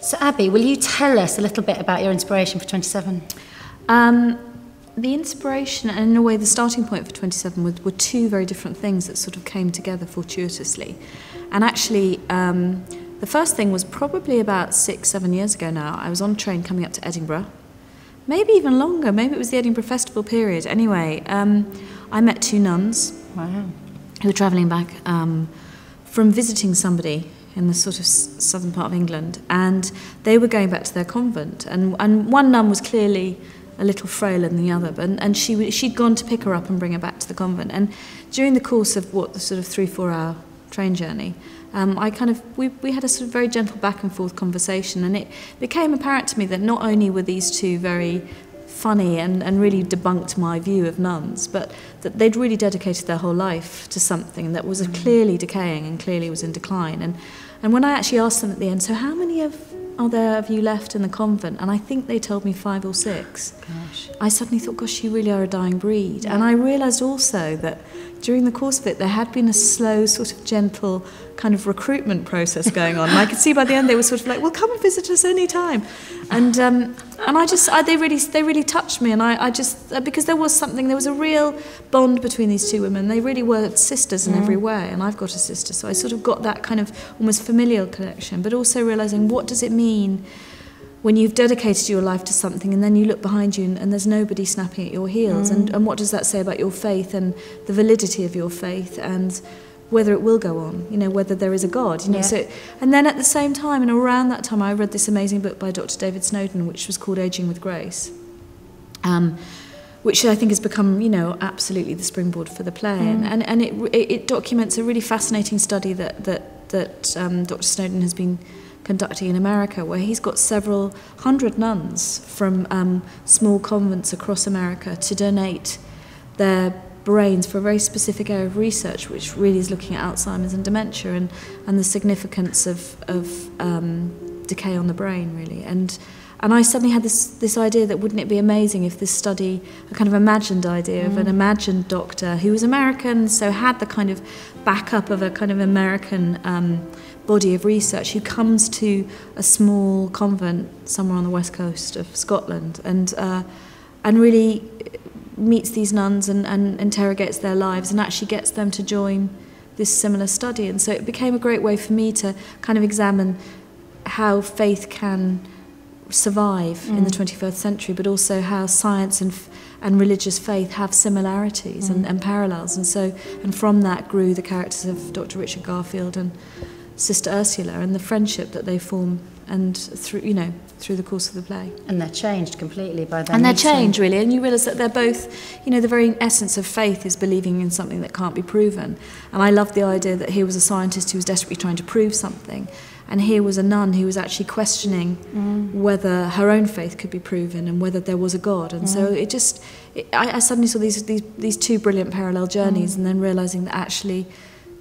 So Abi, will you tell us a little bit about your inspiration for 27? The inspiration and in a way the starting point for 27 were two very different things that sort of came together fortuitously. And actually, the first thing was probably about 6-7 years ago now. I was on a train coming up to Edinburgh, maybe even longer, maybe it was the Edinburgh Festival period. Anyway, I met two nuns. Wow. Who were travelling back from visiting somebody in the sort of southern part of England, and they were going back to their convent, and one nun was clearly a little frailer than the other, and she'd gone to pick her up and bring her back to the convent. And during the course of the sort of 3-4 hour train journey, we had a sort of very gentle back and forth conversation, and it became apparent to me that not only were these two very funny and really debunked my view of nuns, but that they'd really dedicated their whole life to something that was clearly decaying and clearly was in decline. And when I actually asked them at the end, so how many are there of you left in the convent? And I think they told me 5 or 6. Gosh. I suddenly thought, gosh, you really are a dying breed. Yeah. And I realised also that during the course of it, there had been a slow, sort of gentle kind of recruitment process going on. And I could see by the end they were sort of like, well, come and visit us any time. And they really touched me. And I just, because there was a real bond between these two women. They really were sisters in every way. And I've got a sister. So I sort of got that kind of almost familial connection, but also realising, what does it mean when you've dedicated your life to something and then you look behind you and there's nobody snapping at your heels, and what does that say about your faith and the validity of your faith and whether it will go on, whether there is a God, Yeah. So, and then at the same time, and around that time, I read this amazing book by Dr. David Snowden, which was called Aging with Grace, which I think has become, absolutely the springboard for the play, and it documents a really fascinating study that Dr. Snowden has been conducting in America, where he's got several hundred nuns from small convents across America to donate their brains for a very specific area of research, which really is looking at Alzheimer's and dementia and the significance of decay on the brain, really. And I suddenly had this idea that wouldn't it be amazing if this study, a kind of imagined idea of an imagined doctor who was American, so had the kind of backup of a kind of American body of research, who comes to a small convent somewhere on the west coast of Scotland and really meets these nuns and interrogates their lives and actually gets them to join this similar study. And so it became a great way for me to kind of examine how faith can survive in the 21st century, but also how science and religious faith have similarities and parallels. And from that grew the characters of Dr. Richard Garfield and Sister Ursula and the friendship that they form, and through the course of the play. And they're changed completely by then. And they're changed, really, and you realise that they're both, the very essence of faith is believing in something that can't be proven. And I love the idea that here was a scientist who was desperately trying to prove something, and here was a nun who was actually questioning whether her own faith could be proven and whether there was a God. And so I suddenly saw these two brilliant parallel journeys, and then realising that actually,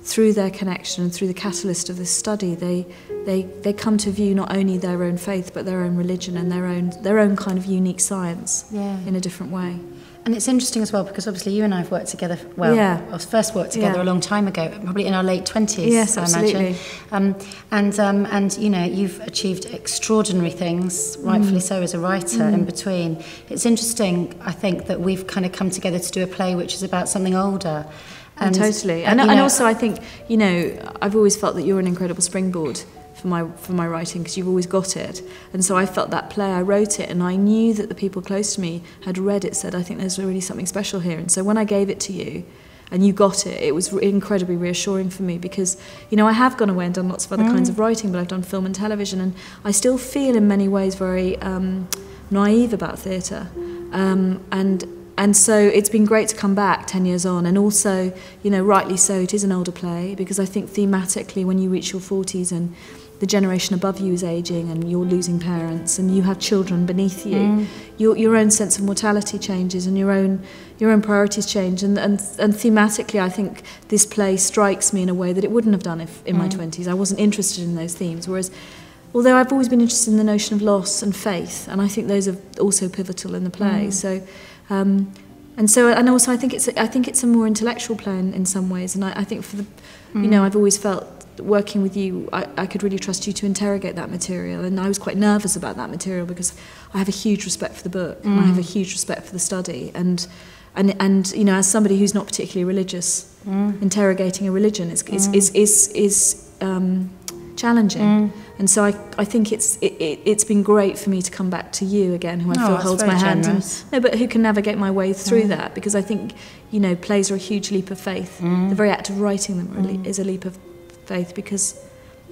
through their connection and through the catalyst of this study, they come to view not only their own faith but their own religion and their own kind of unique science in a different way. And it's interesting as well, because obviously you and I have worked together, I first worked together a long time ago, probably in our late 20s, yes, I absolutely. imagine. And you've achieved extraordinary things, rightfully so, as a writer in between. It's interesting, I think, that we've kind of come together to do a play which is about something older. And totally. And also I think, I've always felt that you're an incredible springboard for my writing, because you've always got it. And so I felt that play, I wrote it, and I knew that the people close to me had read it, said, I think there's really something special here. And so when I gave it to you and you got it, it was incredibly reassuring for me, because, I have gone away and done lots of other kinds of writing, but I've done film and television, and I still feel in many ways very naive about theatre. And so it's been great to come back 10 years on, and also, rightly so, it is an older play, because I think thematically when you reach your 40s and the generation above you is ageing and you're losing parents and you have children beneath you, your own sense of mortality changes and your own priorities change, and thematically I think this play strikes me in a way that it wouldn't have done if in my 20s I wasn't interested in those themes, whereas although I've always been interested in the notion of loss and faith, and I think those are also pivotal in the play. So And so, and also I think it's a more intellectual play in some ways, and I think for the, you know, I've always felt working with you, I could really trust you to interrogate that material, and I was quite nervous about that material because I have a huge respect for the book, and I have a huge respect for the study, and you know, as somebody who's not particularly religious, interrogating a religion is challenging. And so I think it's been great for me to come back to you again, who I feel holds my hand, but who can navigate my way through that, because I think, you know, plays are a huge leap of faith. The very act of writing them is a leap of faith, because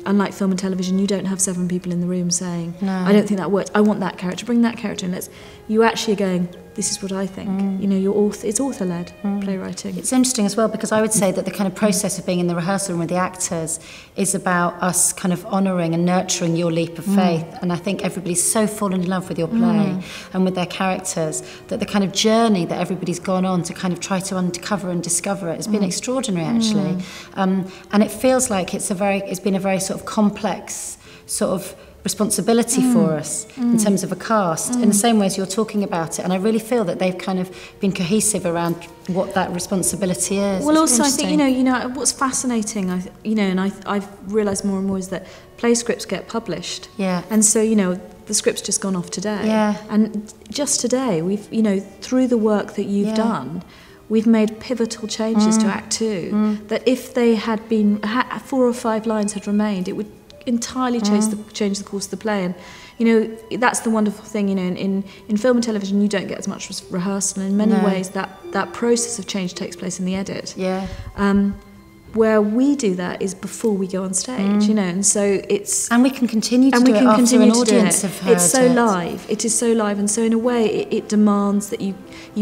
unlike film and television, you don't have 7 people in the room saying, I don't think that works, I want that character, bring that character in. You actually are going, this is what I think. You know, it's author-led playwriting. It's interesting as well, because I would say that the kind of process of being in the rehearsal room with the actors is about us kind of honouring and nurturing your leap of faith. And I think everybody's so fallen in love with your play and with their characters that the kind of journey that everybody's gone on to kind of try to uncover and discover it has been extraordinary, actually. And it feels like it's been a very sort of complex sort of responsibility for us in terms of a cast, in the same way as you're talking about it. And I really feel that they've kind of been cohesive around what that responsibility is. Well, also I think, you know, what's fascinating, and I've realised more and more, is that play scripts get published. Yeah. And so, you know, the script's just gone off today. Yeah. And just today, we've, you know, through the work that you've done, we've made pivotal changes to Act 2, that if they had been, 4 or 5 lines had remained, it would entirely change the course of the play. And, you know, that's the wonderful thing, you know, in film and television you don't get as much rehearsal. In many ways that process of change takes place in the edit. Yeah. Where we do that is before we go on stage, you know, and so it's... And we can continue to do it after an audience have heard it. It's so live. It is so live, and so in a way it demands that you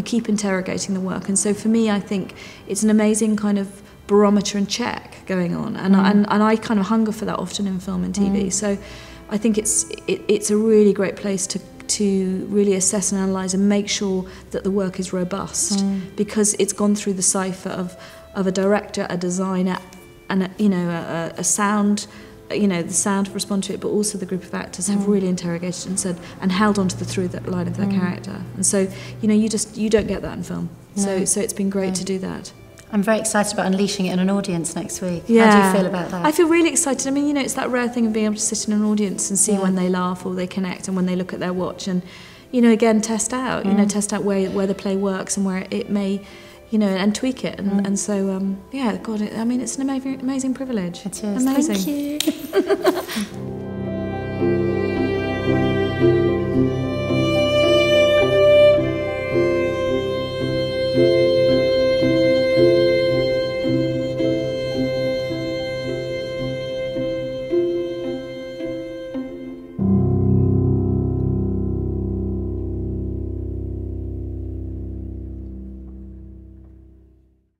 keep interrogating the work. And so for me, I think it's an amazing kind of barometer and check going on, and I kind of hunger for that often in film and TV. So I think it's a really great place to really assess and analyse and make sure that the work is robust, because it's gone through the cipher of a director, a designer, and a sound. You know, the sound to respond to it, but also the group of actors have really interrogated and said and held onto the through that line of their character. And so, you know, you don't get that in film. No. So it's been great to do that. I'm very excited about unleashing it in an audience next week. Yeah. How do you feel about that? I feel really excited. I mean, you know, it's that rare thing of being able to sit in an audience and see when they laugh or they connect, and when they look at their watch, and, you know, again, test out where the play works and where it may, you know, and tweak it. And so, God, I mean, it's an amazing privilege. It is. Amazing. Thank you.